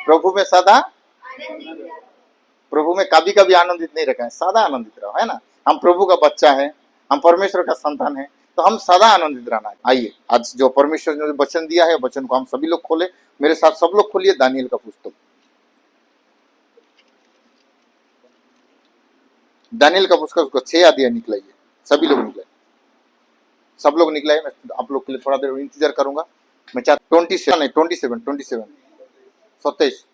प्रभु में सदा, प्रभु में कभी कभी आनंदित नहीं रखें, सदा आनंदित रहो, है ना। हम प्रभु का बच्चा है, हम परमेश्वर का संतान है, तो हम सदा आनंदित रहना है। आइए आज जो परमेश्वर ने वचन दिया है, वचन को हम सभी लोग खोले, मेरे साथ सब लोग खोलिए दानियल का पुस्तक। दानियल का पुस्तक उसको 6 अध्याय निकलाइए, सभी लोग निकलाइए, सब लोग निकलाइए। मैं आप लोग के लिए थोड़ा देर इंतजार करूंगा। मैं चाहता 27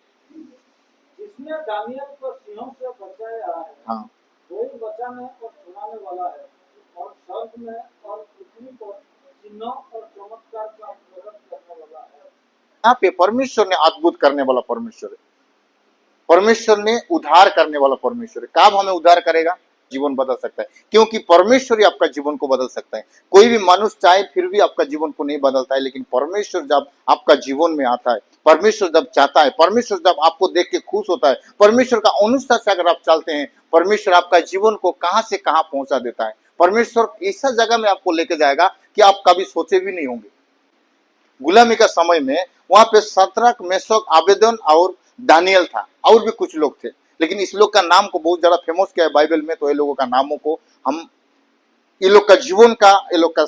जिसने दानियल को सिंहों से बचाया है, हाँ, वही बचाने और छुड़ाने वाला है, और स्वर्ग में और पृथ्वी पर चिन्हों और चमत्कार का प्रकट करने वाला है। यहाँ पे परमेश्वर ने अद्भुत करने वाला परमेश्वर है, परमेश्वर ने उद्धार करने वाला परमेश्वर है। कब हमें उद्धार करेगा? जीवन बदल सकता है, क्योंकि परमेश्वर ही आपका जीवन को बदल सकता है। कोई भी मनुष्य चाहे फिर भी आपका जीवन को नहीं बदलता है, लेकिन परमेश्वर जब आपका जीवन में आता है, परमेश्वर जब चाहता है, परमेश्वर जब आपको देख के खुश होता है, परमेश्वर का अनुसार से अगर आप चलते हैं, परमेश्वर आपका जीवन को कहां से कहां पहुंचा देता है। परमेश्वर ऐसा जगह में आपको लेके जाएगा कि आप कभी सोचे भी नहीं होंगे। गुलामी का समय में वहां पे सद्रक, मेशक, अबेदन और दानियल था, और भी कुछ लोग थे, लेकिन इस लोग का नाम को बहुत ज्यादा फेमस किया है बाइबल में। तो ये लोगों का नामों को हम, ये लोग का जीवन का, ये लोग का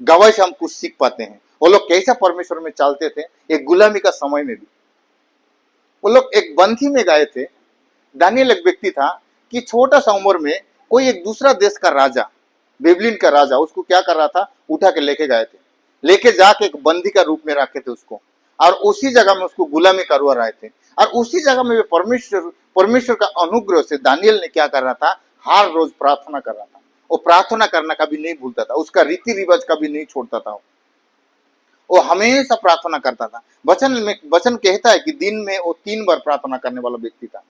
गवाही से हम कुछ सीख पाते हैं। वो लोग कैसा परमेश्वर में चलते थे एक गुलामी का समय में भी। वो लोग एक बंदी में गए थे। दानियल एक व्यक्ति था कि छोटा सा उम्र में कोई एक दूसरा देश का राजा, बेबलिन का राजा, उसको क्या कर रहा था, उठा के लेके गए थे, लेके जाके एक बंदी का रूप में रखे थे उसको, और उसी जगह में उसको गुलामी करवा रहे थे। और उसी जगह में परमेश्वर का अनुग्रह से दानियल ने क्या कर रहा था, हर रोज प्रार्थना कर रहा था। वो प्रार्थना करना कभी नहीं भूलता था, उसका रीति रिवाज कभी नहीं छोड़ता था, वो हमेशा प्रार्थना करता था। वचन कहता है कि दिन में वो 3 बार प्रार्थना करने वाला व्यक्ति था।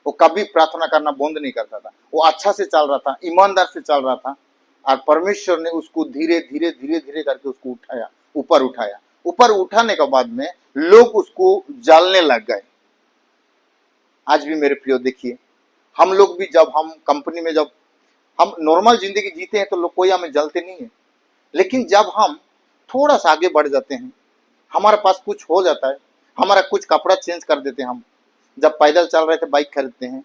वो कभी प्रार्थना करना बंद नहीं करता था। वो अच्छा से चल रहा था, ईमानदार से चल रहा था, और परमेश्वर ने उसको धीरे धीरे धीरे धीरे करके उसको उठाया, ऊपर उठाया। ऊपर उठाने के बाद में लोग उसको जलने लग गए। आज भी मेरे प्रियो देखिए, हम लोग भी जब हम कंपनी में, जब हम नॉर्मल जिंदगी जीते हैं तो लोग कोई हमें जलते नहीं है, लेकिन जब हम थोड़ा सा आगे बढ़ जाते हैं, हमारे पास कुछ हो जाता है, हमारा कुछ कपड़ा चेंज कर देते हैं हम। जब पैदल चल रहे थे बाइक खरीदते हैं,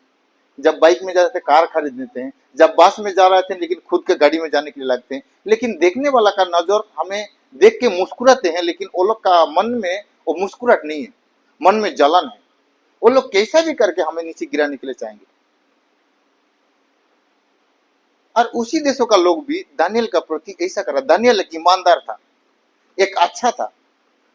जब बाइक में जा रहे थे कार खरीद लेते हैं, जब बस में जा रहे थे लेकिन खुद के गाड़ी में जाने के लिए लगते हैं। लेकिन देखने वाला का नजर हमें देख के मुस्कुराते हैं, लेकिन वो लोग का मन में वो मुस्कुराहट नहीं है, मन में जलन है। वो लोग कैसा भी करके हमें नीचे गिराने के लिए चाहेंगे। और उसी देशों का लोग भी दानियल का प्रति ऐसा कर रहा। दानियल एक ईमानदार था, एक अच्छा था,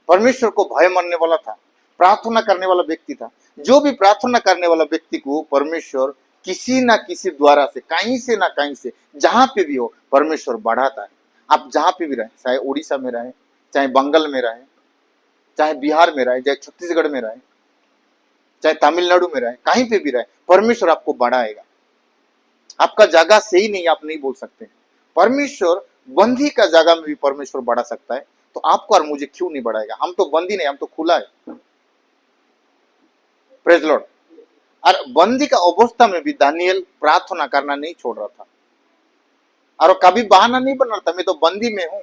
परमेश्वर को भय मानने वाला था, प्रार्थना करने वाला व्यक्ति था। जो भी प्रार्थना करने वाला व्यक्ति को परमेश्वर किसी ना किसी द्वारा से, कहीं से ना कहीं से, जहां पे भी हो, परमेश्वर बढ़ाता है। आप जहां पे भी रहे, चाहे उड़ीसा में रहे, चाहे बंगाल में रहे, चाहे बिहार में रहे, चाहे छत्तीसगढ़ में रहे, चाहे तमिलनाडु में रहे, कहीं पे भी रहे, परमेश्वर आपको बढ़ाएगा। आपका जगह सही नहीं, आप नहीं बोल सकते। परमेश्वर बंदी का जगह में भी परमेश्वर बढ़ा सकता है, तो आपको और मुझे क्यों नहीं बढ़ाएगा? हम तो बंदी नहीं, हम तो खुला है। Praise Lord. और बंदी का अवस्था में भी दानियल प्रार्थना करना नहीं छोड़ रहा था, और कभी बहाना नहीं बन रहा था, मैं तो बंदी में हूं,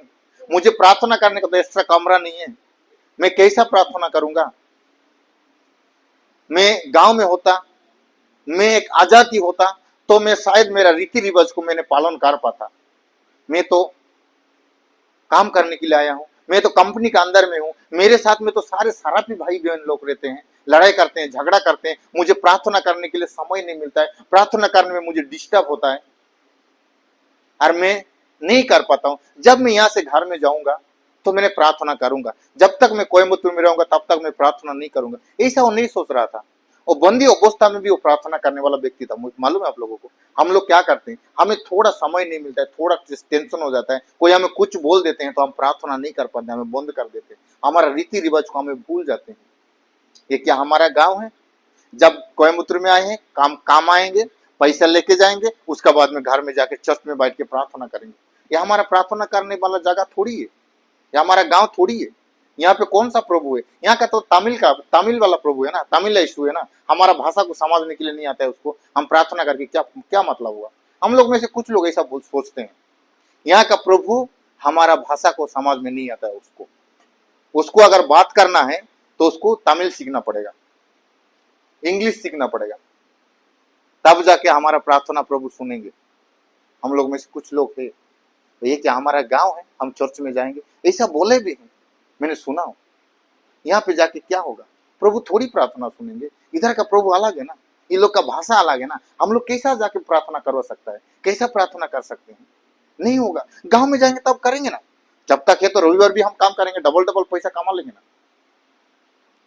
मुझे प्रार्थना करने का तो एक्स्ट्रा कमरा नहीं है, मैं कैसा प्रार्थना करूंगा। मैं गांव में होता, मैं एक आजादी होता, तो मैं शायद मेरा रीति रिवाज को मैंने पालन कर पाता। मैं तो काम करने के लिए आया हूं, मैं तो कंपनी के अंदर में हूं, मेरे साथ में तो सारे शराबी भाई बहन लोग रहते हैं, लड़ाई करते हैं, झगड़ा करते हैं, मुझे प्रार्थना करने के लिए समय नहीं मिलता है, प्रार्थना करने में मुझे डिस्टर्ब होता है, और मैं नहीं कर पाता हूं। जब मैं यहां से घर में जाऊंगा तो मैंने प्रार्थना करूंगा, जब तक मैं कोयम्बतूर में रहूंगा तब तक मैं प्रार्थना नहीं करूंगा। ऐसा वो नहीं सोच रहा था। और बंदी अवस्था में भी वो प्रार्थना करने वाला व्यक्ति था। मुझे मालूम है आप लोगों को, हम लोग क्या करते हैं, हमें थोड़ा समय नहीं मिलता है, थोड़ा टेंशन हो जाता है, कोई हमें कुछ बोल देते हैं तो हम प्रार्थना नहीं कर पाते, हमें बंद कर देते हैं, हमारा रीति रिवाज को हमें भूल जाते हैं। ये क्या हमारा गांव है? जब कोयम्बतूर में आए हैं, काम आएंगे, पैसा लेके जाएंगे, उसके बाद में घर में जाके चर्च में बैठ के प्रार्थना करेंगे। ये हमारा प्रार्थना करने वाला जगह थोड़ी है, ये हमारा गांव थोड़ी है। यहाँ पे कौन सा प्रभु है? यहाँ का तो तमिल वाला प्रभु है ना, तमिल इशू है ना। हमारा भाषा को समझने के लिए नहीं आता है उसको, हम प्रार्थना करके क्या क्या मतलब हुआ? हम लोग में से कुछ लोग ऐसा सोचते हैं। यहाँ का प्रभु हमारा भाषा को समझ में नहीं आता है, उसको अगर बात करना है तो उसको तमिल सीखना पड़ेगा, इंग्लिश सीखना पड़ेगा, तब जाके हमारा प्रार्थना प्रभु सुनेंगे। हम लोग में से कुछ लोग थे, ये क्या हमारा गांव है, हम चर्च में जाएंगे, ऐसा बोले भी हैं, मैंने सुना हो। यहाँ पे जाके क्या होगा, प्रभु थोड़ी प्रार्थना सुनेंगे। इधर का प्रभु अलग है ना, ये लोग का भाषा अलग है ना, हम लोग कैसा जाके प्रार्थना करवा सकता है, कैसा प्रार्थना कर सकते हैं, नहीं होगा। गांव में जाएंगे तब करेंगे ना, जब तक है तो रविवार भी हम काम करेंगे, डबल डबल पैसा कमा लेंगे ना,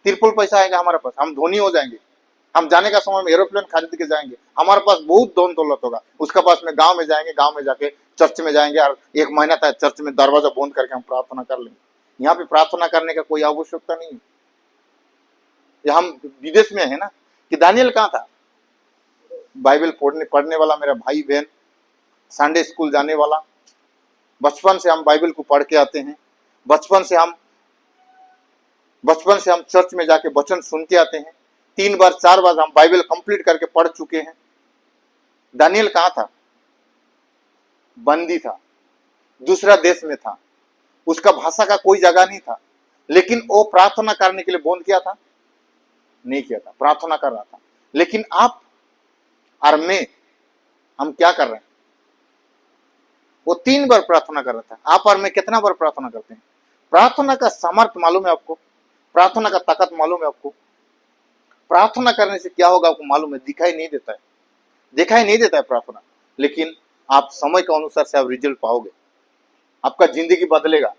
तिरपुल पैसा आएगा हमारे पास, हम धोनी हो जाएंगे। हम जाने का समय में एरोप्लेन खरीद के जाएंगे, हमारे पास बहुत धन दौलत होगा। उसके पास में गांव में जाएंगे, गांव में जाके चर्च में जाएंगे और 1 महीना तक चर्च में दरवाजा बंद करके हम प्रार्थना कर लेंगे। यहाँ पे प्रार्थना करने का कोई आवश्यकता नहीं है। ये हम विदेश में है ना, कि दानियल कहाँ था, बाइबल पढ़ने वाला मेरा भाई बहन, संडे स्कूल जाने वाला, बचपन से हम बाइबल को पढ़ के आते हैं, बचपन से हम चर्च में जाके वचन सुन के आते हैं, 3 बार 4 बार हम बाइबल कंप्लीट करके पढ़ चुके हैं। दानियल कहाँ था, बंदी था, दूसरा देश में था, उसका भाषा का कोई जगह नहीं था, लेकिन वो प्रार्थना करने के लिए बंद किया था, नहीं किया था, प्रार्थना कर रहा था। लेकिन आप और मैं, हम क्या कर रहे हैं, वो 3 बार प्रार्थना कर रहा था, आप और मैं कितना बार प्रार्थना करते हैं। प्रार्थना का सामर्थ्य मालूम है आपको, प्रार्थना का ताकत मालूम है आपको। प्रार्थना करने से क्या होगा आपको मालूम है, दिखाई नहीं देता है प्रार्थना, लेकिन आप समय के अनुसार से आप रिजल्ट पाओगे, आपका जिंदगी बदलेगा,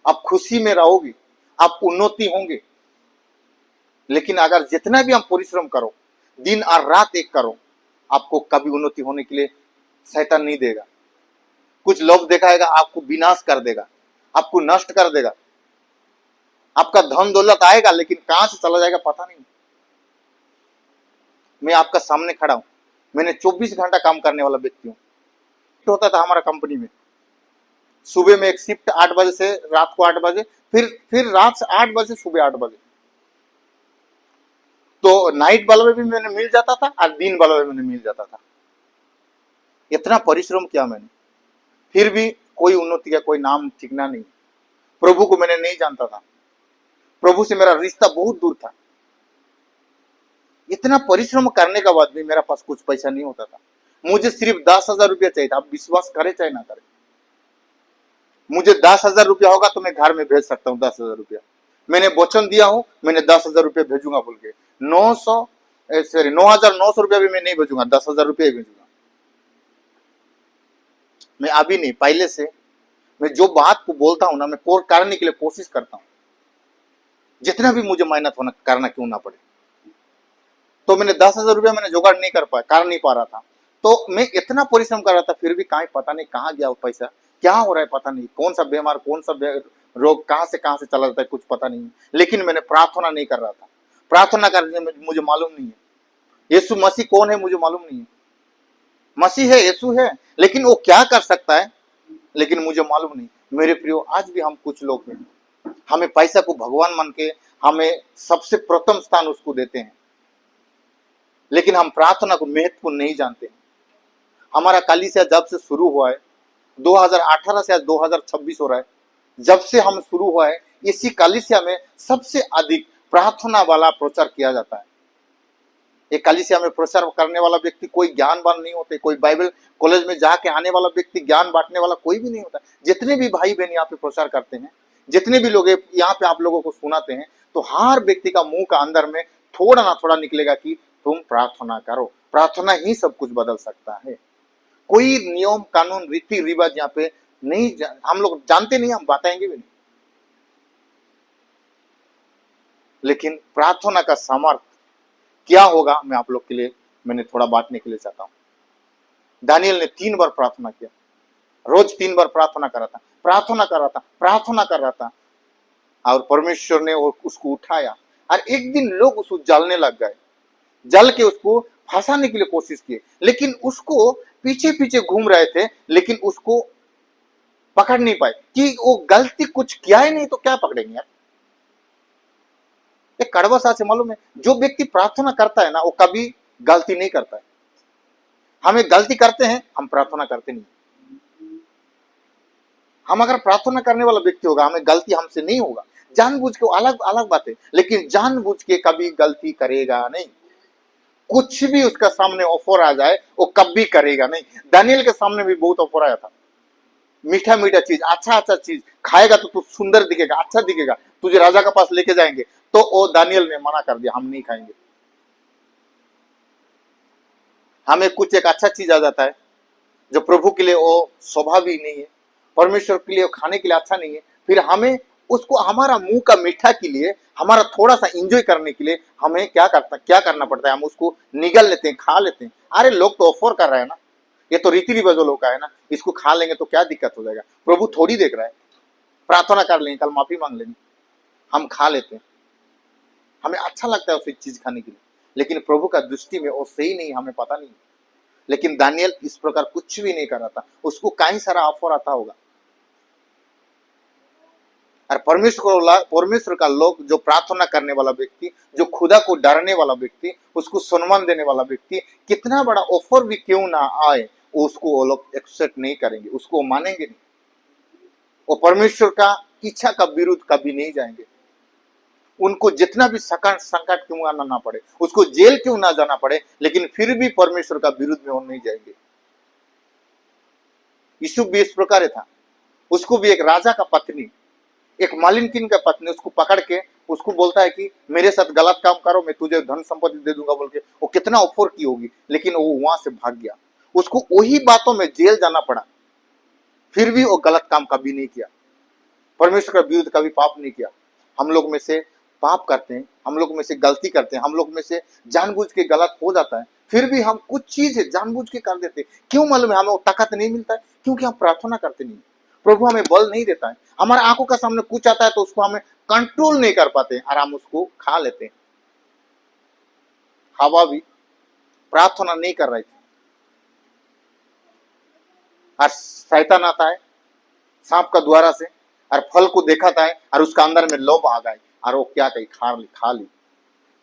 आप खुशी में रहोगे, आप उन्नति होंगे। लेकिन अगर जितना भी हम परिश्रम करो, दिन और रात एक करो, आपको कभी उन्नति होने के लिए शैतान नहीं देगा। कुछ लोभ दिखाएगा, आपको विनाश कर देगा, आपको नष्ट कर देगा। आपका धन दौलत आएगा, लेकिन कहां से चला जाएगा पता नहीं। मैं आपका सामने खड़ा हूं, मैंने 24 घंटा काम करने वाला व्यक्ति हूं। होता था हमारा कंपनी में, सुबह में एक शिफ्ट 8 बजे से रात को 8 बजे, फिर रात से 8 बजे सुबह 8 बजे। तो नाइट वाला भी मैंने मिल जाता था और दिन वाला भी मैंने मिल जाता था। इतना परिश्रम किया मैंने, फिर भी कोई उन्नति का कोई नाम ठिकाना नहीं। प्रभु को मैंने नहीं जानता था, प्रभु से मेरा रिश्ता बहुत दूर था। इतना परिश्रम करने के बाद भी मेरा पास कुछ पैसा नहीं होता था। मुझे सिर्फ 10,000 रुपया चाहिए था, आप विश्वास करे चाहे ना करे। मुझे 10,000 रुपया होगा तो मैं घर में भेज सकता हूँ 10,000 रुपया। मैंने वचन दिया हूं, मैंने 10,000 रुपया भेजूंगा बोल के। 9,900 रुपया भी मैं नहीं भेजूंगा, 10,000 रुपया ही भेजूंगा। मैं अभी नहीं, पहले से मैं जो बात को बोलता हूं ना, मैं करने के लिए कोशिश करता हूं, जितना भी मुझे मेहनत होना करना क्यों ना पड़े। तो मैंने 10,000 रुपया मैंने जुगाड़ नहीं कर नहीं पा रहा था। तो मैं इतना परिश्रम कर रहा था, फिर भी कहीं पता नहीं कहाँ गया वो पैसा, क्या हो रहा है पता नहीं, कौन सा बीमार, कौन सा रोग कहाँ से चला जाता है कुछ पता नहीं। लेकिन मैंने प्रार्थना नहीं कर रहा था। प्रार्थना करने में मुझे मालूम नहीं है यीशु मसीह कौन है, मुझे मालूम नहीं है। मसीह है, यीशु है, लेकिन वो क्या कर सकता है, लेकिन मुझे मालूम नहीं। मेरे प्रियो, आज भी हम कुछ लोग हैं, हमें पैसा को भगवान मान के हमें सबसे प्रथम स्थान उसको देते हैं, लेकिन हम प्रार्थना को महत्व को नहीं जानते हैं। हमारा कलीसिया जब से शुरू हुआ है, 2018 से आज 2026 हो रहा है, जब से हम शुरू हुआ है, इसी कलीसिया में सबसे अधिक प्रार्थना वाला प्रचार किया जाता है। एक कलीसिया में प्रचार करने वाला व्यक्ति कोई ज्ञानवान नहीं होते, कोई बाइबल कॉलेज में जाके आने वाला व्यक्ति, ज्ञान बांटने वाला कोई भी नहीं होता। जितने भी भाई बहन यहाँ पे प्रचार करते हैं, जितने भी लोग यहाँ पे आप लोगों को सुनाते हैं, तो हर व्यक्ति का मुंह का अंदर में थोड़ा ना थोड़ा निकलेगा कि तुम प्रार्थना करो। प्रार्थना ही सब कुछ बदल सकता है। कोई नियम कानून रीति रिवाज यहाँ पे नहीं, हम लोग जानते नहीं, हम बताएंगे भी नहीं। लेकिन प्रार्थना का सामर्थ क्या होगा, मैं आप लोग के लिए मैंने थोड़ा बांटने के लिए चाहता हूं। दानियल ने 3 बार प्रार्थना किया, रोज 3 बार प्रार्थना कर रहा था, और परमेश्वर ने उसको उठाया। और एक दिन लोग उसको जलने लग गए, जल के उसको फंसाने के लिए कोशिश किए, लेकिन उसको पीछे पीछे घूम रहे थे, लेकिन उसको पकड़ नहीं पाए कि वो गलती कुछ किया ही नहीं, तो क्या पकड़ेंगे यार। एक कड़वा सा से मालूम है, जो व्यक्ति प्रार्थना करता है ना, वो कभी गलती नहीं करता है। हमें गलती करते हैं, हम प्रार्थना करते नहीं। हम अगर प्रार्थना करने वाला व्यक्ति होगा, हमें गलती हमसे नहीं होगा, जानबूझ के, अलग अलग बात है, लेकिन जानबूझ के कभी गलती करेगा नहीं। कुछ भी उसका सामने ऑफर आ जाए वो कभी करेगा नहीं। दानियल के सामने भी बहुत ऑफर आया था, मीठा मीठा चीज, अच्छा अच्छा चीज खाएगा तो तू सुंदर दिखेगा, अच्छा दिखेगा, तुझे राजा के पास लेके जाएंगे, तो वो दानियल ने मना कर दिया, हम नहीं खाएंगे। हमें कुछ एक अच्छा चीज आ जाता है जो प्रभु के लिए वो शोभा भी नहीं है, परमेश्वर के लिए वो खाने के लिए अच्छा नहीं है, फिर हमें उसको हमारा मुंह का मीठा के लिए, हमारा थोड़ा सा एंजॉय करने के लिए हमें क्या करना पड़ता है, हम उसको निगल लेते हैं, खा लेते हैं। अरे लोग तो ऑफर कर रहे हैं ना, ये तो रीति रिवाजों का है ना, इसको खा लेंगे तो क्या दिक्कत हो जाएगा, प्रभु थोड़ी देख रहा है, प्रार्थना कर लेंगे, कल माफी मांग लेंगे, हम खा लेते हैं, हमें अच्छा लगता है उसे चीज खाने के लिए, लेकिन प्रभु का दृष्टि में वो सही नहीं, हमें पता नहीं। लेकिन दानियल इस प्रकार कुछ भी नहीं कर रहा था, उसको कई सारा ऑफर आता होगा। और परमेश्वर का लोग, जो प्रार्थना करने वाला व्यक्ति, जो खुदा को डरने वाला व्यक्ति, उसको सम्मान देने वाला व्यक्ति, कितना बड़ा ऑफर भी क्यों ना आए, उसको वो लोग एक्सेप्ट नहीं करेंगे, उसको मानेंगे नहीं। वो परमेश्वर का इच्छा का विरुद्ध कभी नहीं जाएंगे। उनको जितना भी संकट क्यों आना ना पड़े, उसको जेल क्यों ना जाना पड़े, लेकिन फिर भी परमेश्वर का विरुद्ध में वो नहीं जाएंगे। यीशु भी इस प्रकार था, उसको भी एक राजा का पत्नी, एक मालिनकिन का पत्नी उसको पकड़ के उसको बोलता है कि मेरे साथ गलत काम करो, मैं तुझे धन संपत्ति दे दूंगा बोल के, वो कितना ऑफर की होगी, लेकिन वो वहां से भाग गया। उसको वही बातों में जेल जाना पड़ा, फिर भी वो गलत काम कभी नहीं किया, परमेश्वर का विरुद्ध कभी पाप नहीं किया। हम लोग में से पाप करते हैं, हम लोग में से गलती करते हैं, हम लोग में से जानबूझ के गलत हो जाता है, फिर भी हम कुछ चीज जानबूझ के कर देते हैं। क्यों मालूम है? हमें वो ताकत नहीं मिलता है, क्योंकि हम प्रार्थना करते नहीं, प्रभु हमें बल नहीं देता है। हमारे आंखों का सामने कुछ आता है तो उसको हमें कंट्रोल नहीं कर पाते और हम उसको खा लेते हैं। हवा भी प्रार्थना नहीं कर रही थी और शैतान आता है सांप का द्वारा से और फल को देखा था और उसका अंदर में लोभ आ गए और वो क्या कही, खा ली,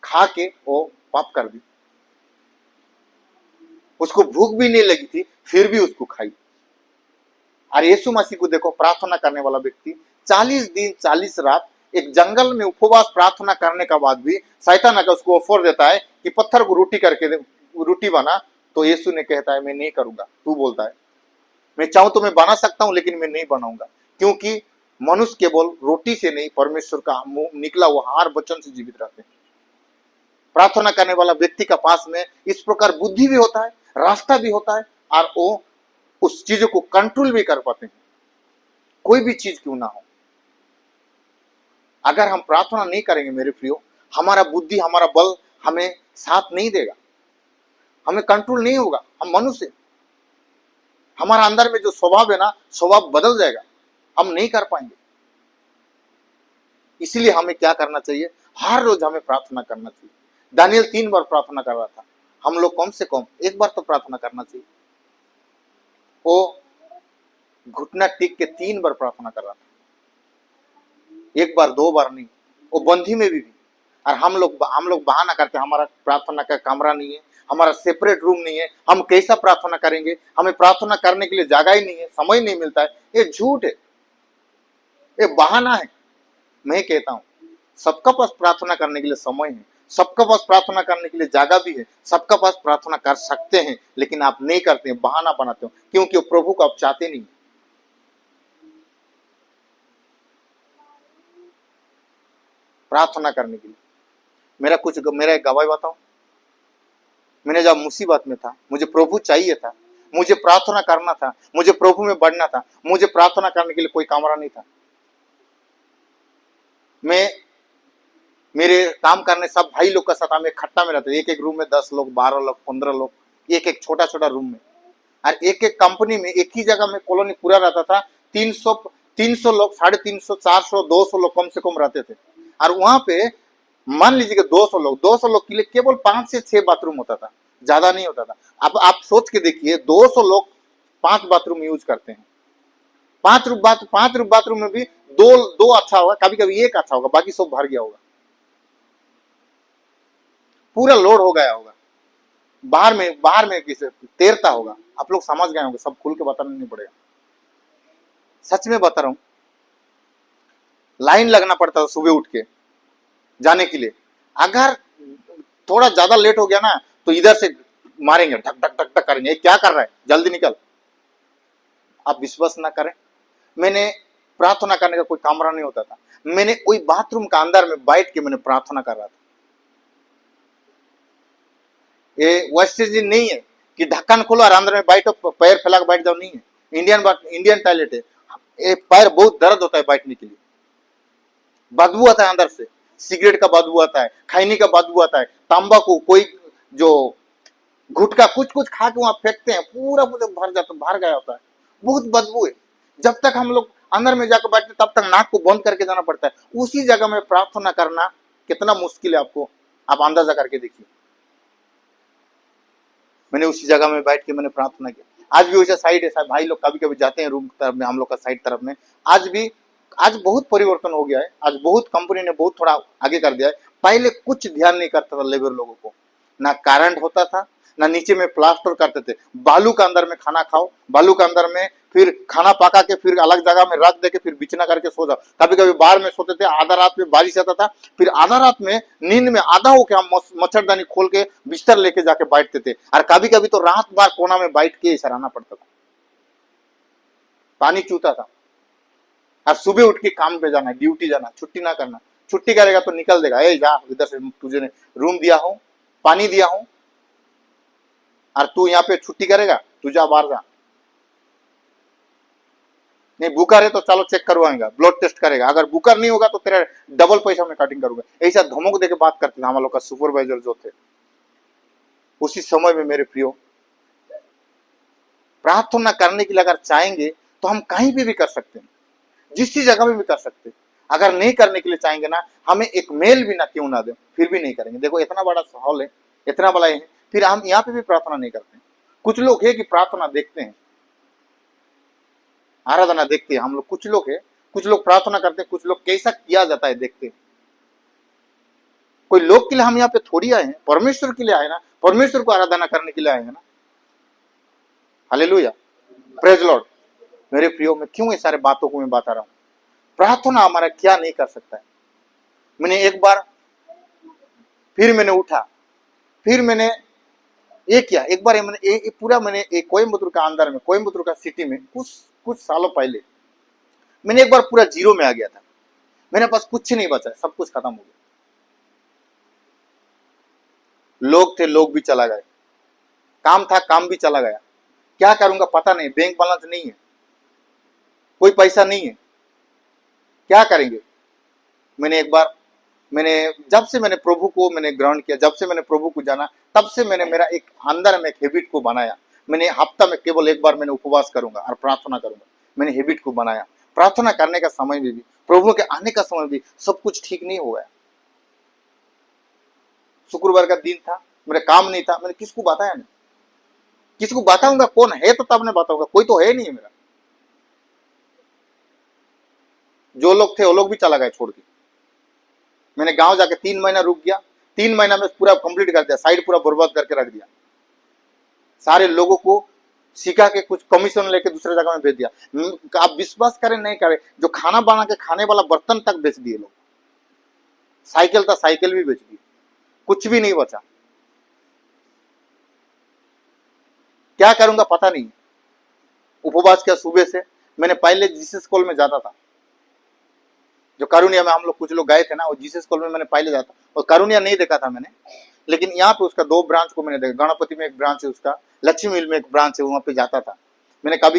खा के वो पाप कर दी। उसको भूख भी नहीं लगी थी, फिर भी उसको खाई। और यीशु मसीह को देखो, प्रार्थना करने वाला व्यक्ति 40 दिन 40 रात एक जंगल में उपवास प्रार्थना करने के बाद भी शैतान आकर उसको ऑफर देता है कि पत्थर को रोटी बना, तो यीशु ने कहता है मैं नहीं करूंगा। तू बोलता है मैं चाहूं तो मैं बना सकता हूं, लेकिन मैं नहीं बनाऊंगा, क्योंकि मनुष्य केवल रोटी से नहीं, परमेश्वर का मुंह निकला हुआ हर वचन से जीवित रहते हैं। प्रार्थना करने वाला व्यक्ति का पास में इस प्रकार बुद्धि भी होता है, रास्ता भी होता है, और वो उस चीजों को कंट्रोल भी कर पाते हैं, कोई भी चीज क्यों ना हो। अगर हम प्रार्थना नहीं करेंगे मेरे प्रियो, हमारा बुद्धि, हमारा बल हमें साथ नहीं देगा, हमें कंट्रोल नहीं होगा। हम मनुष्य, हमारा अंदर में जो स्वभाव है ना, स्वभाव बदल जाएगा, हम नहीं कर पाएंगे। इसलिए हमें क्या करना चाहिए? हर रोज हमें प्रार्थना करना चाहिए। दानियल 3 बार प्रार्थना कर रहा था, हम लोग कम से कम 1 बार तो प्रार्थना करना चाहिए। वो घुटना टेक के 3 बार प्रार्थना कर रहा था, 1 बार 2 बार नहीं, वो बंधी में भी। और हम लोग बहाना करते हैं, हमारा प्रार्थना का कमरा नहीं है, हमारा सेपरेट रूम नहीं है, हम कैसा प्रार्थना करेंगे, हमें प्रार्थना करने के लिए जगह ही नहीं है, समय नहीं मिलता है। ये झूठ है, ये बहाना है। मैं कहता हूं सबका पास प्रार्थना करने के लिए समय है, सबका पास प्रार्थना करने के लिए जगह भी है, सबका पास प्रार्थना कर सकते हैं, लेकिन आप नहीं करते हैं, बहाना बनाते हो, क्योंकि वो प्रभु को आप चाहते नहीं। प्रार्थना करने के लिए मेरा एक गवाही बताऊं, मैंने जब मुसीबत में था, मुझे प्रभु चाहिए था, मुझे प्रार्थना करना था, मुझे प्रभु में बढ़ना था, मुझे प्रार्थना करने के लिए कोई कमरा नहीं था। मैं मेरे काम करने सब भाई लोग का साथ हम इकट्ठा में रहते, एक रूम में 10 लोग, 12 लोग, 15 लोग, एक छोटा छोटा रूम में। और एक कंपनी में एक ही जगह में कॉलोनी पूरा रहता था, 300 लोग, 350, 400, 200 लोग कम से कम रहते थे। और वहां पे मान लीजिए कि 200 लोग के लिए केवल 5 से 6 बाथरूम होता था, ज्यादा नहीं होता था। अब आप सोच के देखिए, 200 लोग 5 बाथरूम यूज करते हैं, 5 बाथरूम में भी दो अच्छा होगा, कभी कभी एक अच्छा होगा, बाकी सब भर गया होगा, पूरा लोड हो गया होगा, बाहर में किसे तैरता होगा। आप लोग समझ गए होंगे, सब खुल के बताना नहीं पड़ेगा, सच में बता रहा हूं। लाइन लगना पड़ता था सुबह उठ के जाने के लिए। अगर थोड़ा ज्यादा लेट हो गया ना तो इधर से मारेंगे, धक धक धक धक करेंगे, क्या कर रहा है, जल्दी निकल। आप विश्वास ना करें, मैंने प्रार्थना करने का कोई कमरा नहीं होता था, मैंने कोई बाथरूम का अंदर में बैठ के मैंने प्रार्थना कर रहा था। ये वेस्ट इंडीज नहीं है कि ढक्कन खोलो और अंदर में बैठो, पैर फैला के बैठ जाओ, नहीं है। इंडियन टॉयलेट है, ये पैर बहुत दर्द होता है बैठने के लिए, बदबू आता है अंदर से, सिगरेट का बदबू आता है, खैनी का बदबू आता है, तंबाकू, कोई जो गुटखा कुछ कुछ खा के वहां फेंकते हैं, पूरा पूरा भर जाता, भर गया होता है, बहुत बदबू है। जब तक हम लोग अंदर में जाकर बैठते तब तक नाक को बंद करके जाना पड़ता है। उसी जगह में प्रार्थना करना कितना मुश्किल है, आपको आप अंदाजा करके देखिए। मैंने उसी जगह में बैठ के मैंने प्रार्थना की। आज भी वैसा साइड है, साहब भाई लोग कभी कभी जाते हैं रूम तरफ में, हम लोग का साइड तरफ में आज भी, आज बहुत परिवर्तन हो गया है, आज बहुत कंपनी ने बहुत थोड़ा आगे कर दिया है। पहले कुछ ध्यान नहीं करता था लेबर लोगों को, ना करंट होता था, ना नीचे में प्लास्टर करते थे, बालू का अंदर में खाना खाओ, बालू का अंदर में फिर खाना पका के फिर अलग जगह में रख दे के फिर बिछना करके सो जाओ। कभी कभी बाहर में सोते थे, आधा रात में बारिश आता था, फिर आधा रात में नींद में आधा होके हम मच्छरदानी खोल के बिस्तर लेके जाके बैठते थे, और कभी कभी तो रात भर कोना में बैठ के सराहना पड़ता था, पानी चूता था। और सुबह उठ के काम पे जाना, ड्यूटी जाना, छुट्टी ना करना, छुट्टी करेगा तो निकल देगा, ए जा इधर से, तुझे रूम दिया हूं, पानी दिया हूं, और तू यहाँ पे छुट्टी करेगा, तू जा बाहर जा। नहीं बुकर है तो चलो चेक करवाएंगा, ब्लड टेस्ट करेगा, अगर बुकर नहीं होगा तो तेरा डबल पैसा में कटिंग करूंगा। ऐसा धमक देके बात करते थे हम लोग का सुपरवाइजर जो थे उसी समय में। मेरे प्रियो, प्रार्थना करने के लिए अगर चाहेंगे तो हम कहीं भी कर सकते हैं, जिस जगह में भी कर सकते हैं। अगर नहीं करने के लिए चाहेंगे ना, हमें एक मेल भी ना क्यों ना दे, फिर भी नहीं करेंगे। देखो इतना बड़ा हॉल है, इतना बड़ा है, फिर हम यहाँ पे भी प्रार्थना नहीं करते। कुछ लोग है कि प्रार्थना देखते हैं, आराधना देखते हैं हम लोग, कुछ लोग है, कुछ लोग प्रार्थना करते हैं, कुछ लोग कैसा किया जाता है देखते हैं। कोई लोग के लिए हम यहाँ पे थोड़ी आए हैं, परमेश्वर के लिए आए ना, परमेश्वर को आराधना करने के लिए आए हैं ना। Hallelujah, praise Lord. मेरे प्रियो, में क्यों ये सारे बातों को मैं बता रहा हूं? प्रार्थना हमारा क्या नहीं कर सकता है। मैंने एक बार फिर मैंने उठा, फिर मैंने ये किया, एक बार मैंने पूरा मैंने कोयम्बतूर का अंदर में, कोयम्बतूर का सिटी में कुछ सालों पहले मैंने एक बार पूरा जीरो में आ गया था, मेरे पास कुछ नहीं बचा, सब कुछ खत्म हो गया। लोग थे, लोग भी चला गए, काम था, काम भी चला गया, क्या करूंगा पता नहीं, बैंक बैलेंस नहीं है, कोई पैसा नहीं है, क्या करेंगे। जब से मैंने प्रभु को मैंने ग्रहण किया, जब से मैंने प्रभु को जाना, तब से मैंने मेरा एक अंदर में एक हैबिट को बनाया। मैंने हफ्ता में केवल एक बार मैंने उपवास करूंगा और प्रार्थना करूंगा, मैंने हैबिट को बनाया। प्रार्थना करने का समय में भी, प्रभु के आने का समय भी सब कुछ ठीक नहीं हुआ है। शुक्रवार का दिन था, मेरा काम नहीं था, मैंने किसको बताया नहीं, किसको बताऊंगा, कौन है तो तब मैं बताऊंगा, कोई तो है नहीं है मेरा। जो लोग थे वो लोग भी चला गए छोड़ के। मैंने गांव जाके 3 महीना रुक गया, 3 महीना में पूरा कंप्लीट कर दिया, साइड पूरा बर्बाद करके रख दिया, सारे लोगों को सिखा के कुछ कमीशन लेके दूसरे जगह में भेज दिया। आप विश्वास करें नहीं करें, जो खाना बना के खाने वाला बर्तन तक बेच दिए लोग, साइकिल था साइकिल भी बेच दी, कुछ भी नहीं बचा। क्या करूंगा पता नहीं। उपवास किया सुबह से। मैंने पहले जीसस कॉल में जाता था, जो कारुनिया में हम लोग कुछ लोग गए थे ना, वो जीसस कॉल में मैंने पहले जाता, और कारुनिया नहीं देखा था मैंने, लेकिन यहाँ पे उसका 2 ब्रांच को मैंने देखा। गणपति में एक ब्रांच है उसका, लक्ष्मी मिल में एक ब्रांच है, वहां पे जाता था मैंने। कभी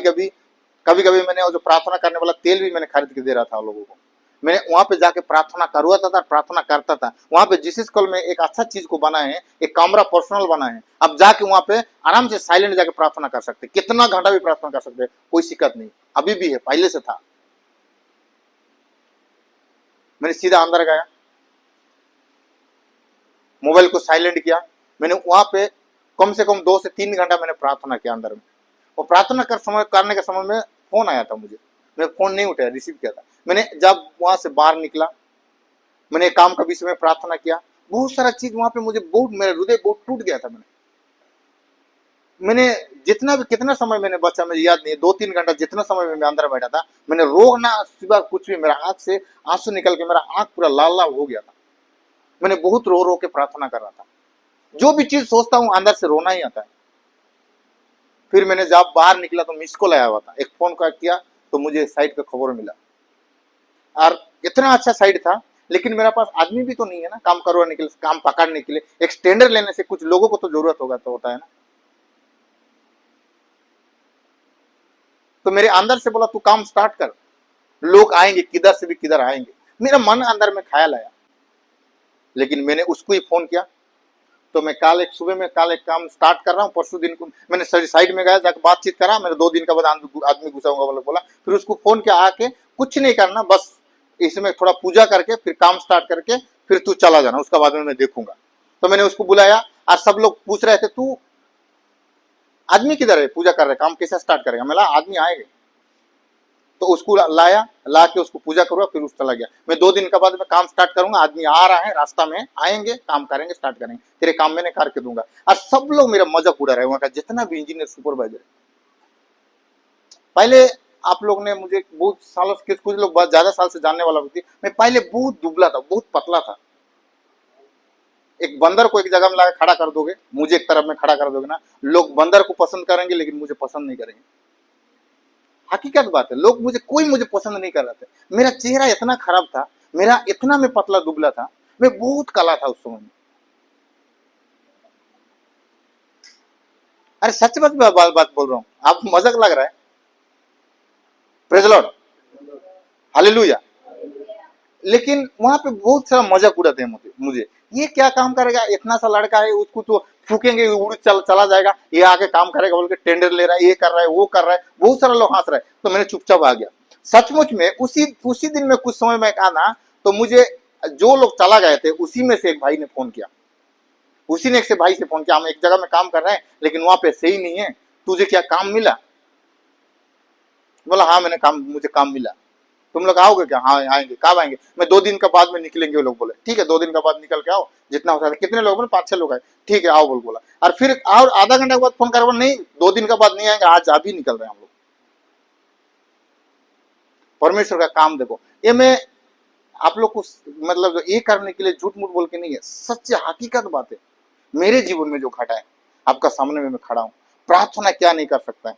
कभी मैंने जो प्रार्थना करने वाला तेल भी मैंने खरीद के दे रहा था लोगों को। मैंने वहां पे जाके प्रार्थना करवाता था, प्रार्थना करता था। वहां पे जीसस कॉल में एक अच्छा चीज को बना है, एक कमरा पर्सनल बना है, अब जाके वहां पे आराम से साइलेंट जाके प्रार्थना कर सकते, कितना घंटा भी प्रार्थना कर सकते, कोई शिकायत नहीं, अभी भी है, पहले से था। मैंने सीधा अंदर गया, मोबाइल को साइलेंट किया, मैंने वहां पे कम से कम 2 से 3 घंटा मैंने प्रार्थना किया अंदर में। और प्रार्थना करने के समय में फोन आया था मुझे, मैं फोन नहीं उठाया, रिसीव किया था। मैंने जब वहां से बाहर निकला, मैंने काम का विषय में प्रार्थना किया, बहुत सारा चीज वहां पे मुझे बहुत, मेरा हृदय बहुत टूट गया था। मैंने मैंने जितना भी कितना समय मैंने बचा मुझे याद नहीं, 2-3 घंटा जितना समय में मैं अंदर बैठा था, मैंने रोना सिवा कुछ भी, मेरा आंख से आंसू निकल के मेरा आंख पूरा लाल लाल हो गया था। मैंने बहुत रो रो के प्रार्थना कर रहा था। जो भी चीज सोचता हूँ अंदर से रोना ही आता है। फिर मैंने जब बाहर निकला तो मिस कॉल आया हुआ था, एक फोन का किया तो मुझे साइट का खबर मिला, और इतना अच्छा साइट था, लेकिन मेरे पास आदमी भी तो नहीं है ना काम करवाने के लिए, काम पकड़ने के लिए। एक स्टैंडर्ड लेने से कुछ लोगों को तो जरूरत होगा, तो होता है ना। तो मेरे अंदर से बोला तू काम स्टार्ट कर, लोग आएंगे किधर से भी किधर आएंगे। मेरा मन अंदर में ख्याल आया, लेकिन मैंने उसको ही फोन किया। तो मैं सुबह में एक काम स्टार्ट कर रहा हूँ, परसों दिन को मैंने साइड में गया, जाकर बातचीत करा, मेरे 2 दिन के बाद आदमी घुसा होगा बोला। फिर उसको फोन किया आके, कुछ नहीं करना, बस इसमें थोड़ा पूजा करके फिर काम स्टार्ट करके फिर तू चला जाना, उसका बाद में मैं देखूंगा। तो मैंने उसको बुलाया, आज सब लोग पूछ रहे थे तू आदमी किधर है, पूजा कर रहे, काम कैसे स्टार्ट करेगा। मैं आदमी आएगा, तो उसको लाया, ला के उसको पूजा करूंगा, फिर उस चला गया। मैं 2 दिन के बाद में काम स्टार्ट करूंगा, आदमी आ रहा है, रास्ता में आएंगे, काम करेंगे, स्टार्ट करेंगे, तेरे काम मैंने करके दूंगा। और सब लोग मेरा मजाक उड़ा रहे, वहां का जितना भी इंजीनियर सुपरवाइजर। पहले आप लोग ने मुझे बहुत सालों से, कुछ लोग बहुत ज्यादा साल से जानने वाला व्यक्ति, मैं पहले बहुत दुबला था, बहुत पतला था। एक बंदर को एक जगह में लाकर खड़ा कर दोगे, मुझे एक तरफ में खड़ा कर दोगे ना, लोग बंदर को पसंद करेंगे लेकिन मुझे पसंद नहीं करेंगे। हकीकत बात है, लोग मुझे पसंद नहीं कर रहे थे। मेरा चेहरा इतना खराब था, मेरा इतना मैं पतला दुबला था, मैं बहुत काला था उस समय में। अरे सच बात बोल रहा हूँ, आप मजाक लग रहा है। Praise Lord, hallelujah. लेकिन वहां पे बहुत सारा मजाक उड़ाते हैं मुझे, ये क्या काम करेगा, इतना सा लड़का है, उसको तो फूकेंगे उड़ चला जाएगा, ये आके काम करेगा बोल के टेंडर ले रहा है, ये कर रहा है, वो कर रहा है, बहुत सारा लोग हंस रहे हैं। तो मैंने चुपचाप आ गया। सचमुच में उसी दिन में कुछ समय में कहा ना, तो मुझे जो लोग चला गए थे उसी में से एक भाई ने फोन किया, उसी ने एक से भाई से फोन किया, हम एक जगह में काम कर रहे हैं लेकिन वहां पे सही नहीं है, तुझे क्या काम मिला। बोला हाँ मुझे काम मिला। तुम लोग आओगे क्या? हाँ आएंगे। कब आएंगे? मैं 2 दिन के बाद में निकलेंगे। वो लोग बोले ठीक है 2 दिन के बाद निकल के आओ, जितना हो सकता। कितने लोग बोले? 5-6 लोग आए। ठीक है आओ बोला। और फिर और आधा घंटा के बाद फोन कर, नहीं 2 दिन के बाद नहीं आएंगे, आज अभी निकल रहे हैं हम लोग। परमेश्वर का काम देखो, ये मैं आप लोग को मतलब ये करने के लिए झूठ मूठ बोल के नहीं है, सच्ची हकीकत बात है। मेरे जीवन में जो घटा है आपका सामने में मैं खड़ा हूं। प्रार्थना क्या नहीं कर सकता है।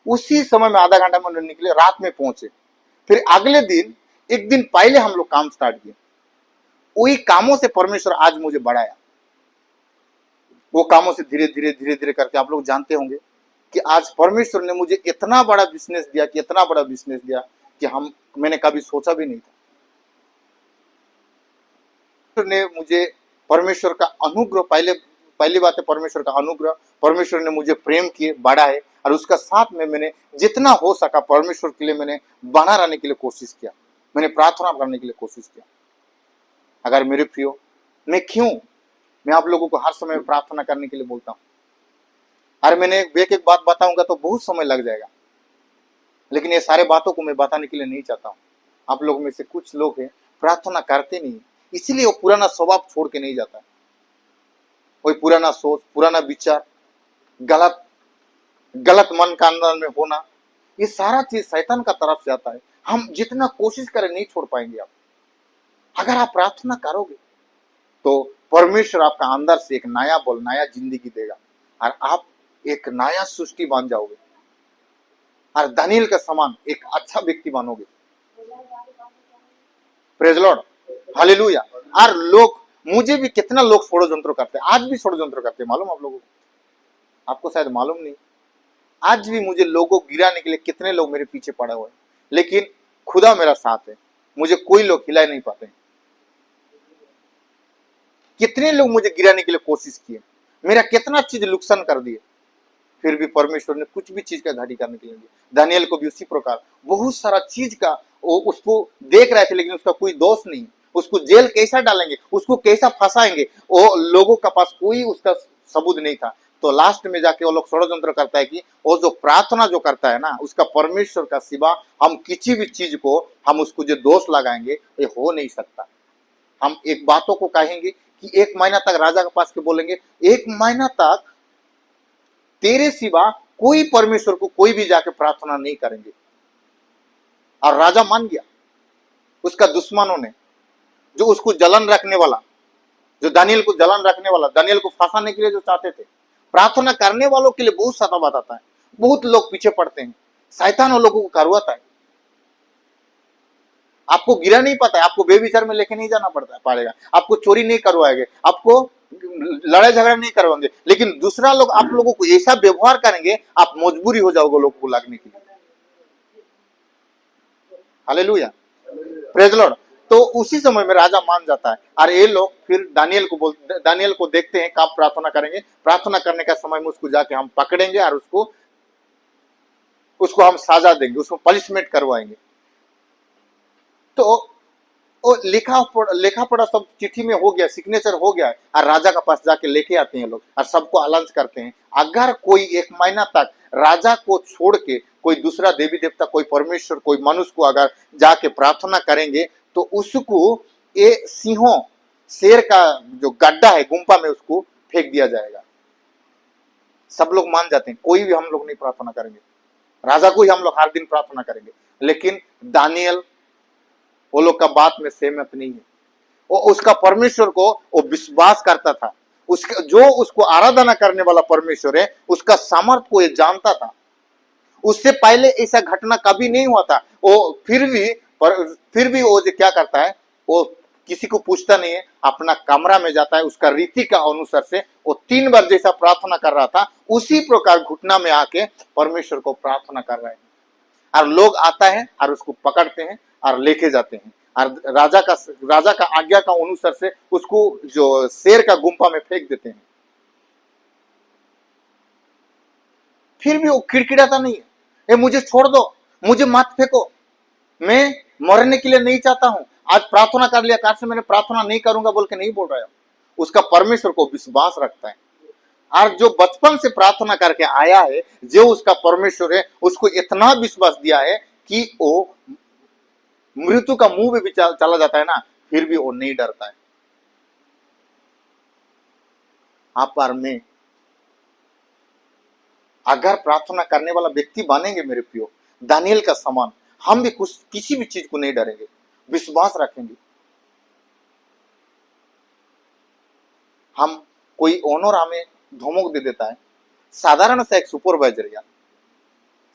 उसी समय में आधा घंटा में निकले, रात में पहुंचे, फिर अगले दिन एक दिन पहले हम लोग काम स्टार्ट किए। वही कामों से परमेश्वर आज मुझे बढ़ाया। वो कामों से धीरे धीरे धीरे धीरे करके आप लोग जानते होंगे कि आज परमेश्वर ने मुझे इतना बड़ा बिजनेस दिया कि मैंने कभी सोचा भी नहीं था। ने मुझे परमेश्वर का अनुग्रह, पहली बात है परमेश्वर का अनुग्रह, परमेश्वर ने मुझे प्रेम किए, बढ़ा है, और उसका साथ में मैंने जितना हो सका परमेश्वर के लिए मैंने बना रहने के लिए कोशिश किया, मैंने प्रार्थना करने के लिए कोशिश किया। अगर मेरे प्रियो, मैं आप लोगों को हर समय प्रार्थना करने के लिए बोलता हूँ। अरे मैंने एक बात बताऊंगा तो बहुत समय लग जाएगा, लेकिन ये सारे बातों को मैं बताने के लिए नहीं चाहता हूँ। आप लोगों में से कुछ लोग हैं प्रार्थना करते नहीं, इसीलिए वो पुराना स्वभाव छोड़ के नहीं जाता। वही पुराना सोच, पुराना विचार, गलत मन का अंदर में होना, ये सारा चीज शैतान का तरफ से आता है। हम जितना कोशिश करें नहीं छोड़ पाएंगे आप। अगर आप प्रार्थना करोगे तो परमेश्वर आपका अंदर से एक नया बल, नया जिंदगी देगा, और आप एक नया सृष्टि बन जाओगे, और दानियल के समान एक अच्छा व्यक्ति बनोगे। Praise Lord, hallelujah. और लोग, मुझे भी कितना लोग षड्यंत्र करते हैं, आज भी षड्यंत्र करते हैं, मालूम आप लोगों को? आपको शायद मालूम नहीं, आज भी मुझे लोगों को गिराने के लिए कितने लोग मेरे पीछे पड़े हुए हैं, लेकिन खुदा मेरा साथ है, मुझे कोई लोग हिला नहीं पाते। कितने लोग मुझे गिराने के लिए कोशिश किए, मेरा कितना चीज नुकसान कर दिए, फिर भी परमेश्वर ने कुछ भी चीज का घाटी करने के लिए दिया। दानियल को भी उसी प्रकार बहुत सारा चीज का वो उसको देख रहे थे, लेकिन उसका कोई दोष नहीं। उसको जेल कैसा डालेंगे, उसको कैसा फंसाएंगे, वो लोगों के पास कोई उसका सबूत नहीं था। तो लास्ट में जाके वो लोग षड्यंत्र करता है कि वो जो प्रार्थना जो करता है ना, उसका परमेश्वर का सिवा हम किसी भी चीज को हम उसको जो दोष लगाएंगे ये हो नहीं सकता। हम एक बातों को कहेंगे कि 1 महीना तक राजा के पास के बोलेंगे, 1 महीना तक तेरे सिवा कोई परमेश्वर को कोई भी जाके प्रार्थना नहीं करेंगे। और राजा मान गया। उसका दुश्मनों ने, जो उसको जलन रखने वाला, जो दानियल को जलन रखने वाला, दानियल को फंसाने के लिए जो चाहते थे, प्रार्थना करने वालों के लिए बहुत सता बताता है। बहुत लोग पीछे पड़ते हैं, शैतान उन लोगों को करवाता है। आपको गिरा नहीं पता है, आपको बेविचार में लेके नहीं जाना पड़ेगा, आपको चोरी नहीं करवाएंगे, आपको लड़ाई झगड़ा नहीं करवाएंगे, लेकिन दूसरा लोग आप लोगों को ऐसा व्यवहार करेंगे, आप मजबूरी हो जाओगे लोगों को लगने के लिए। Hallelujah, praise Lord. तो उसी समय में राजा मान जाता है और ये लोग फिर दानियल को देखते हैं कब प्रार्थना करेंगे। प्रार्थना करने का समय में उसको जाके हम पकड़ेंगे और उसको हम सजा देंगे, उसको पनिशमेंट करवाएंगे। तो वो लिखा पढ़ा सब चिट्ठी में हो गया, सिग्नेचर हो गया, और राजा के पास जाके लेके आते हैं लोग और सबको अलाउंस करते हैं। अगर कोई 1 महीना तक राजा को छोड़ के कोई दूसरा देवी देवता, कोई परमेश्वर, कोई मनुष्य को अगर जाके प्रार्थना करेंगे तो उसको ये सिंहों, शेर का जो गड्ढा है, गुम्पा में उसको फेंक दिया जाएगा। सब लोग मान जाते हैं, कोई भी हम लोग नहीं प्रार्थना करेंगे, राजा को ही हम लोग हर दिन प्रार्थना करेंगे। लेकिन दानियल वो लोग का बात में सहमत नहीं है। वो उसका परमेश्वर को वो विश्वास करता था, उसको आराधना करने वाला परमेश्वर है, उसका सामर्थ को ये जानता था। उससे पहले ऐसा घटना कभी नहीं हुआ था। वो फिर भी वो जो क्या करता है, वो किसी को पूछता नहीं है, अपना कमरा में जाता है, उसका रीति का अनुसार से वो 3 बार जैसा प्रार्थना कर रहा था, उसी प्रकार घुटना में आके परमेश्वर को प्रार्थना कर रहे हैं। और लोग आता है और उसको पकड़ते हैं और लेके जाते हैं, और राजा का आज्ञा का अनुसार से उसको जो शेर का गुम्पा में फेंक देते हैं। फिर भी वो खिड़खिड़ाता नहीं है, ए मुझे छोड़ दो, मुझे मत फेंको, मैं मरने के लिए नहीं चाहता हूं, आज प्रार्थना कर लिया, कल से मैंने प्रार्थना नहीं करूंगा बोल के नहीं बोल रहा है। उसका परमेश्वर को विश्वास रखता है, और जो बचपन से प्रार्थना करके आया है, जो उसका परमेश्वर है, उसको इतना विश्वास दिया है कि वो मृत्यु का मुंह में भी चला जाता है ना, फिर भी वो नहीं डरता है। आप और मैं अगर प्रार्थना करने वाला व्यक्ति बनेंगे मेरे प्रियो, दानियल का समान, हम भी किसी भी चीज को नहीं डरेंगे, विश्वास रखेंगे। हम कोई ओनर हमें धमक दे देता है, साधारण सा एक सुपरवाइजर, या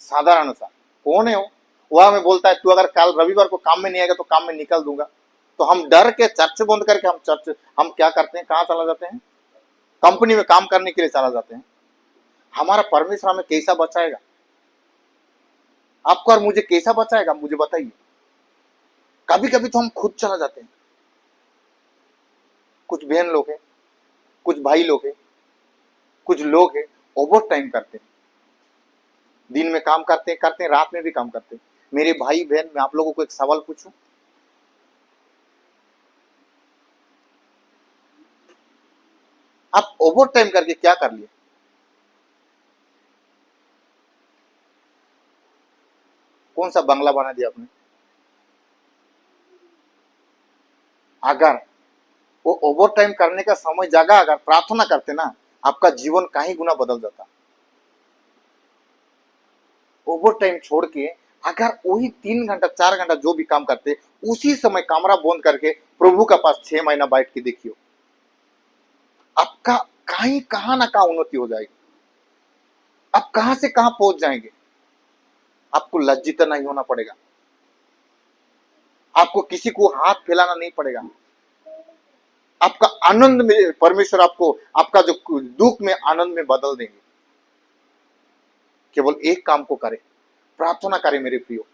साधारण सा कौन है वो हमें बोलता है तू अगर कल रविवार को काम में नहीं आएगा तो काम में निकल दूंगा, तो हम डर के चर्च बंद करके हम क्या करते हैं, कहाँ चला जाते हैं, कंपनी में काम करने के लिए चला जाते हैं। हमारा परमेश्वर हमें कैसा बचाएगा, आपको और मुझे कैसा बचाएगा, मुझे बताइए। कभी कभी तो हम खुद चला जाते हैं, कुछ बहन लोग हैं, कुछ भाई लोग हैं, कुछ लोग हैं ओवर टाइम करते हैं, दिन में काम करते हैं, रात में भी काम करते हैं। मेरे भाई बहन, मैं आप लोगों को एक सवाल पूछूं, आप ओवर टाइम करके क्या कर लिए? कौन सा बंगला बना दिया आपने? अगर वो ओवर टाइम करने का समय जगह अगर प्रार्थना करते ना, आपका जीवन कहीं गुना बदल जाता। ओवर टाइम छोड़ के अगर वही 3 घंटा 4 घंटा जो भी काम करते, उसी समय कमरा बंद करके प्रभु का पास 6 महीना बैठ के देखियो, आपका कहां ना कहां उन्नति हो जाएगी। आप कहां से कहां पहुंच जाएंगे। आपको लज्जित नहीं होना पड़ेगा, आपको किसी को हाथ फैलाना नहीं पड़ेगा। आपका आनंद में परमेश्वर आपको, आपका जो दुख में आनंद में बदल देंगे। केवल एक काम को करें, प्रार्थना करें मेरे प्रियो,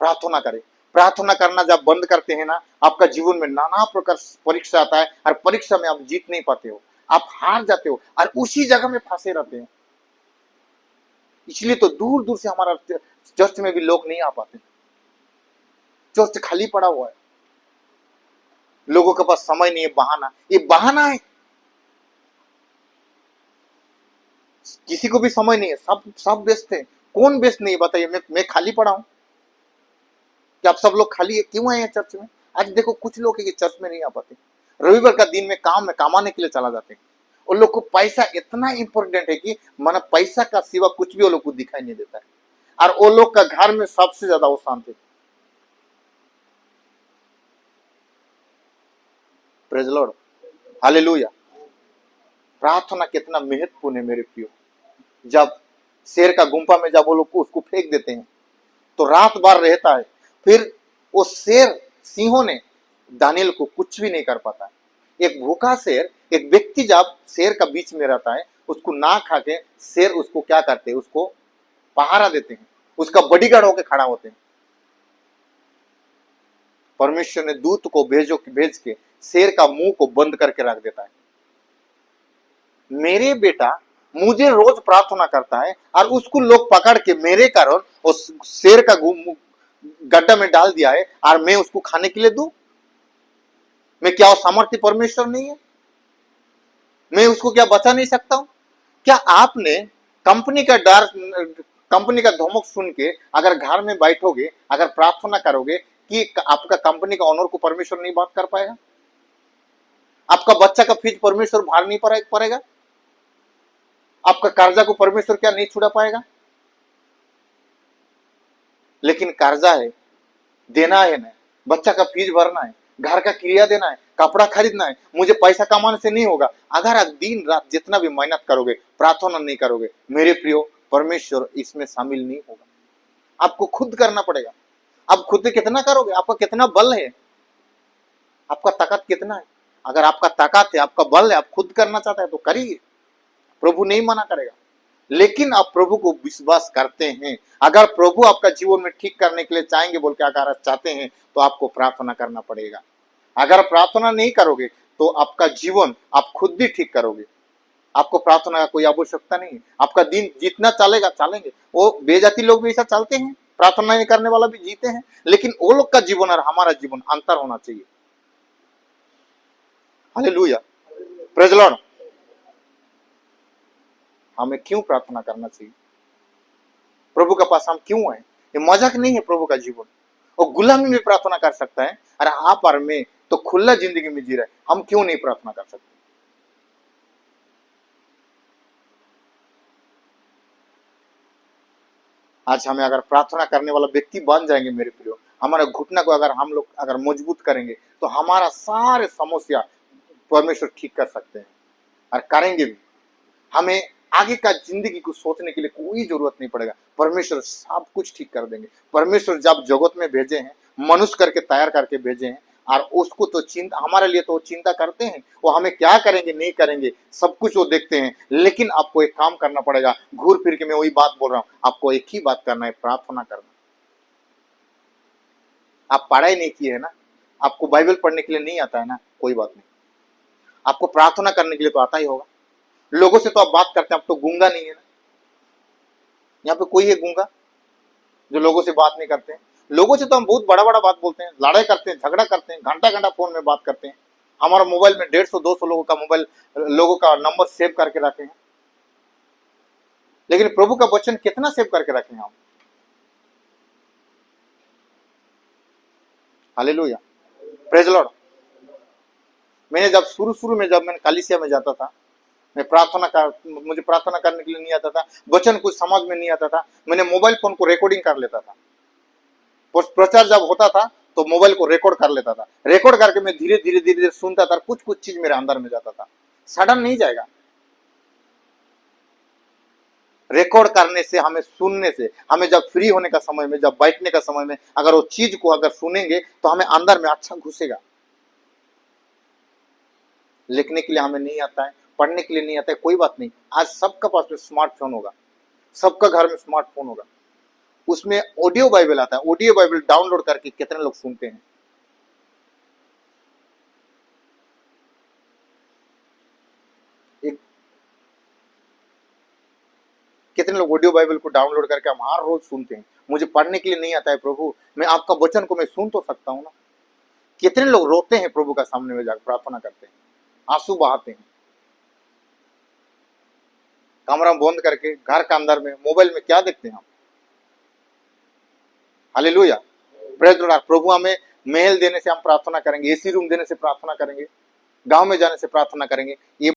प्रार्थना करें। प्रार्थना करना जब बंद करते हैं ना, आपका जीवन में नाना प्रकार परीक्षा आता है, और परीक्षा में आप जीत नहीं पाते हो, आप हार जाते हो और उसी जगह में फंसे रहते हैं। इसलिए तो दूर दूर से हमारा चर्च में भी लोग नहीं आ पाते, चर्च खाली पड़ा हुआ है, लोगों के पास समय नहीं है, बहाना, ये बहाना है। किसी को भी समय नहीं है, सब व्यस्त है। कौन व्यस्त नहीं बताइए? मैं खाली पड़ा हूं कि आप सब लोग खाली है? क्यों आए हैं चर्च में? आज देखो कुछ लोग है कि चर्च में नहीं आ पाते, रविवार का दिन में काम में कमाने के लिए चला जाते हैं, उन लोग को पैसा इतना इंपॉर्टेंट है कि माना पैसा का सिवा कुछ भी वो लोग को दिखाई नहीं देता है, और वो लोग का घर में सबसे ज्यादा वो शांति। Praise Lord, hallelujah. प्रार्थना कितना महत्वपूर्ण है मेरे प्रियो। जब शेर का गुंफा में जब वो लोग को उसको फेंक देते हैं तो रात भर रहता है, फिर वो शेर सिंहों ने दानियल को कुछ भी नहीं कर पाता है। एक भूखा शेर, एक व्यक्ति जब शेर का बीच में रहता है, उसको ना खा के शेर उसको क्या करते हैं, उसको पहारा देते हैं, उसका बॉडीगार्ड होकर खड़ा होते हैं। परमेश्वर ने दूत को भेज के शेर का मुंह को बंद करके रख देता है। मेरे बेटा मुझे रोज प्रार्थना करता है और उसको लोग पकड़ के मेरे कारण उस शेर का गड्ढा में डाल दिया है, और मैं उसको खाने के लिए दूं? मैं क्या सामर्थ्य परमेश्वर नहीं है? मैं उसको क्या बचा नहीं सकता हूं? क्या आपने कंपनी का धमक सुन के अगर घर में बैठोगे, अगर प्रार्थना करोगे कि आपका कंपनी का ऑनर को परमेश्वर नहीं बात कर पाएगा? आपका बच्चा का फीस परमेश्वर भार नहीं पड़ेगा? आपका कर्जा को परमेश्वर क्या नहीं छुड़ा पाएगा? लेकिन कर्जा है, देना है ना, बच्चा का फीस भरना है, घर का क्रिया देना है, कपड़ा खरीदना है, मुझे पैसा कमाने से नहीं होगा। अगर आप दिन रात जितना भी मेहनत करोगे, प्रार्थना नहीं करोगे, मेरे प्रियो, परमेश्वर इसमें शामिल नहीं होगा। आपको खुद करना पड़ेगा। आप खुद कितना करोगे? आपका कितना बल है? आपका ताकत कितना है? अगर आपका ताकत है, आपका बल है, आप खुद करना चाहते हैं तो करिए, प्रभु नहीं मना करेगा। लेकिन आप प्रभु को विश्वास करते हैं, अगर प्रभु आपका जीवन में ठीक करने के लिए चाहेंगे बोल के अगर आप चाहते हैं तो आपको प्रार्थना करना पड़ेगा। अगर प्रार्थना नहीं करोगे तो आपका जीवन आप खुद भी ठीक करोगे। आपको प्रार्थना का कोई आवश्यकता नहीं है। आपका दिन जितना चलेगा चलेंगे। वो बेजाती लोग भी ऐसा चलते हैं, प्रार्थना नहीं करने वाला भी जीते हैं, लेकिन वो लोग का जीवन और हमारा जीवन अंतर होना चाहिए। Hallelujah, praise Lord. हमें क्यों प्रार्थना करना चाहिए? प्रभु के पास हम क्यों आए? ये मजाक नहीं है प्रभु का जीवन। वो गुलामी में प्रार्थना कर सकता है, और आप और मैं तो खुला जिंदगी में जी रहे, हम क्यों नहीं प्रार्थना कर सकते? आज हमें अगर प्रार्थना करने वाला व्यक्ति बन जाएंगे मेरे प्रियो, हमारे घुटना को अगर हम लोग अगर मजबूत करेंगे तो हमारा सारे समस्या परमेश्वर ठीक कर सकते हैं, और करेंगे भी। हमें आगे का जिंदगी को सोचने के लिए कोई जरूरत नहीं पड़ेगा, परमेश्वर सब कुछ ठीक कर देंगे। परमेश्वर जब जगत में भेजे हैं, मनुष्य करके तैयार करके भेजे हैं, और उसको तो चिंता हमारे लिए तो चिंता करते हैं, वो हमें क्या करेंगे नहीं करेंगे सब कुछ वो देखते हैं। लेकिन आपको एक काम करना पड़ेगा, घूर फिर के मैं वही बात बोल रहा हूं, आपको एक ही बात करना है, प्रार्थना करना। आप पढ़ाई नहीं किए है ना, आपको बाइबल पढ़ने के लिए नहीं आता है ना, कोई बात नहीं, आपको प्रार्थना करने के लिए तो आता ही होगा। लोगों से तो आप बात करते हैं, आप तो गूंगा नहीं है ना। यहाँ पे कोई है गूंगा जो लोगों से बात नहीं करते हैं? लोगों से तो हम बहुत बड़ा बड़ा बात बोलते हैं, लड़ाई करते हैं, झगड़ा करते हैं, घंटा घंटा फोन में बात करते हैं। हमारा मोबाइल में 150-200 लोगों का नंबर सेव करके रखे हैं, लेकिन प्रभु का वचन कितना सेव करके रखे हैं हम? Hallelujah, praise Lord. मैंने जब शुरू में जब मैंने कलीसिया में जाता था, मुझे प्रार्थना करने के लिए नहीं आता था, वचन कुछ समझ में नहीं आता था, मैंने मोबाइल फोन को रिकॉर्डिंग कर लेता था। प्रचार जब होता था तो मोबाइल को रिकॉर्ड कर लेता था, रिकॉर्ड करके मैं धीरे धीरे सुनता था, कुछ चीज मेरे अंदर में जाता था। सडन नहीं जाएगा। रिकॉर्ड करने से, हमें सुनने से, हमें जब फ्री होने का समय में, जब बैठने का समय में अगर वो चीज को अगर सुनेंगे तो हमें अंदर में अच्छा घुसेगा। लिखने के लिए हमें नहीं आता है, पढ़ने के लिए नहीं आता है, कोई बात नहीं, आज सबका पास में स्मार्टफोन होगा, सबका घर में स्मार्टफोन होगा, उसमें ऑडियो बाइबल आता है, ऑडियो बाइबल डाउनलोड करके कितने लोग सुनते हैं? कितने लोग ऑडियो बाइबल को डाउनलोड करके हम हर रोज सुनते हैं। मुझे पढ़ने के लिए नहीं आता है प्रभु, मैं आपका वचन को मैं सुन तो सकता हूं ना। कितने लोग रोते हैं प्रभु का सामने में जाकर, प्रार्थना करते हैं, आंसू बहाते हैं, कमरा बंद करके घर का अंदर में मोबाइल में क्या देखते हैं हम? Hallelujah, praise the Lord. प्रभु हमें महल देने से हम प्रार्थना करेंगे, एसी रूम देने से प्रार्थना करेंगे, गांव में जाने से प्रार्थना करेंगे, ये